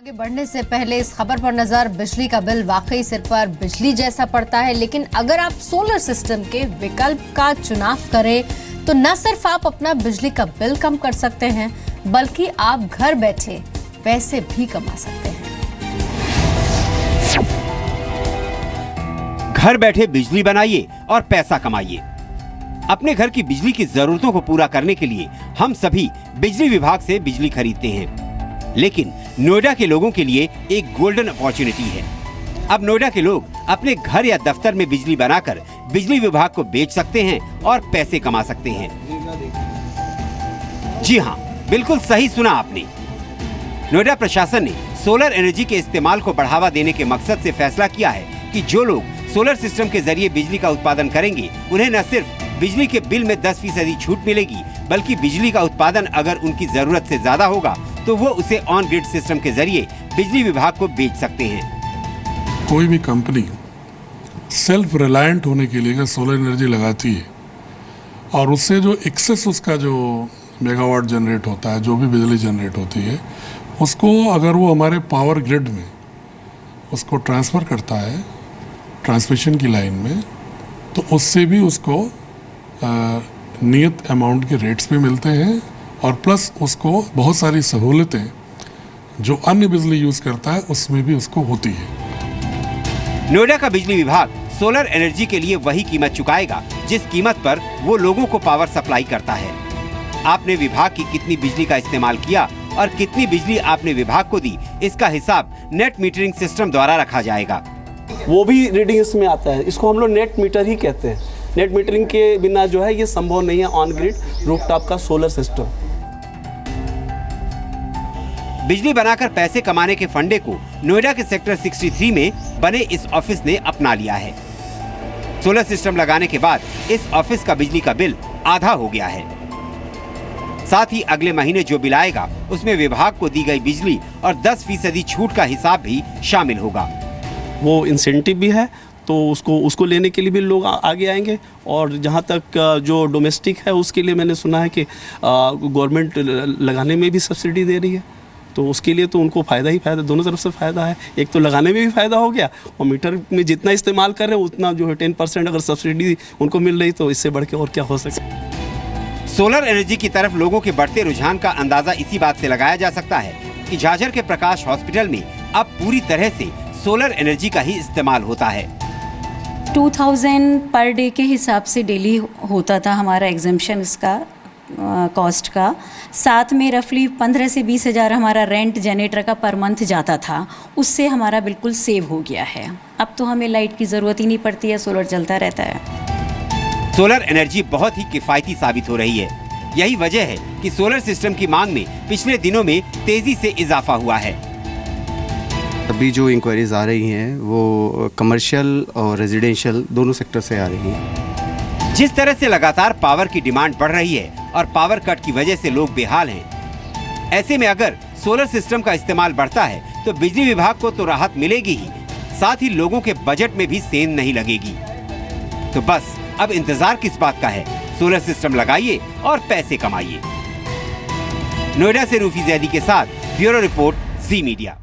आगे बढ़ने से पहले इस खबर पर नजर, बिजली का बिल वाकई सिर पर बिजली जैसा पड़ता है, लेकिन अगर आप सोलर सिस्टम के विकल्प का चुनाव करें तो न सिर्फ आप अपना बिजली का बिल कम कर सकते हैं, बल्कि आप घर बैठे पैसे भी कमा सकते हैं। घर बैठे बिजली बनाइए और पैसा कमाइए। अपने घर की बिजली की जरूरतों को पूरा करने के लिए हम सभी बिजली विभाग से बिजली खरीदते हैं, लेकिन नोएडा के लोगों के लिए एक गोल्डन अपॉर्चुनिटी है। अब नोएडा के लोग अपने घर या दफ्तर में बिजली बनाकर बिजली विभाग को बेच सकते हैं और पैसे कमा सकते हैं। जी हाँ, बिल्कुल सही सुना आपने। नोएडा प्रशासन ने सोलर एनर्जी के इस्तेमाल को बढ़ावा देने के मकसद से फैसला किया है कि जो लोग सोलर सिस्टम के जरिए बिजली का उत्पादन करेंगे, उन्हें न सिर्फ बिजली के बिल में 10% छूट मिलेगी, बल्कि बिजली का उत्पादन अगर उनकी जरूरत से ज्यादा होगा तो वो उसे ऑन ग्रिड सिस्टम के जरिए बिजली विभाग को बेच सकते हैं। कोई भी कंपनी सेल्फ रिलायंट होने के लिए अगर सोलर एनर्जी लगाती है और उससे जो एक्सेस उसका जो मेगावाट जनरेट होता है, जो भी बिजली जनरेट होती है, उसको अगर वो हमारे पावर ग्रिड में उसको ट्रांसफ़र करता है ट्रांसमिशन की लाइन में, तो उससे भी उसको नियत अमाउंट के रेट्स पे मिलते हैं और प्लस उसको बहुत सारी सहूलतें जो अन्य बिजली यूज करता है उसमें भी उसको होती है। नोएडा का बिजली विभाग सोलर एनर्जी के लिए वही कीमत चुकाएगा जिस कीमत पर वो लोगों को पावर सप्लाई करता है। आपने विभाग की कितनी बिजली का इस्तेमाल किया और कितनी बिजली आपने विभाग को दी, इसका हिसाब नेट मीटरिंग सिस्टम द्वारा रखा जाएगा। वो भी रीडिंग इसमें आता है। इसको हम लोग नेट मीटर ही कहते हैं। नेट मीटरिंग के बिना जो है ये संभव नहीं है ऑन ग्रिड रूफटॉप का सोलर सिस्टम। बिजली बनाकर पैसे कमाने के फंडे को नोएडा के सेक्टर 63 में बने इस ऑफिस ने अपना लिया है। सोलर सिस्टम लगाने के बाद इस ऑफिस का बिजली का बिल आधा हो गया है। साथ ही अगले महीने जो बिल आएगा उसमें विभाग को दी गई बिजली और 10% छूट का हिसाब भी शामिल होगा। वो इंसेंटिव भी है तो उसको लेने के लिए भी लोग आगे आएंगे। और जहाँ तक जो डोमेस्टिक है उसके लिए मैंने सुना है कि गवर्नमेंट लगाने में भी सब्सिडी दे रही है, तो उसके लिए तो उनको फ़ायदा ही फ़ायदा, दोनों तरफ से फ़ायदा है। एक तो लगाने में भी फ़ायदा हो गया और मीटर में जितना इस्तेमाल कर रहे हैं उतना जो है 10% अगर सब्सिडी उनको मिल रही तो इससे बढ़ के और क्या हो सकता। सोलर एनर्जी की तरफ लोगों के बढ़ते रुझान का अंदाजा इसी बात से लगाया जा सकता है कि झाझर के प्रकाश हॉस्पिटल में अब पूरी तरह से सोलर एनर्जी का ही इस्तेमाल होता है। 2000 पर डे के हिसाब से डेली होता था हमारा एग्जेम्पशन इसका कॉस्ट का। साथ में रफली 15 से 20 हज़ार हमारा रेंट जनरेटर का पर मंथ जाता था, उससे हमारा बिल्कुल सेव हो गया है। अब तो हमें लाइट की ज़रूरत ही नहीं पड़ती है, सोलर चलता रहता है। सोलर एनर्जी बहुत ही किफ़ायती साबित हो रही है। यही वजह है कि सोलर सिस्टम की मांग में पिछले दिनों में तेजी से इजाफा हुआ है। अभी जो इंक्वायरीज आ रही हैं वो कमर्शियल और रेजिडेंशियल दोनों सेक्टर से आ रही हैं। जिस तरह से लगातार पावर की डिमांड बढ़ रही है और पावर कट की वजह से लोग बेहाल हैं, ऐसे में अगर सोलर सिस्टम का इस्तेमाल बढ़ता है तो बिजली विभाग को तो राहत मिलेगी ही, साथ ही लोगों के बजट में भी सेंध नहीं लगेगी। तो बस अब इंतजार किस बात का है? सोलर सिस्टम लगाइए और पैसे कमाइए। नोएडा से रूफी जैदी के साथ ब्यूरो रिपोर्ट, जी मीडिया।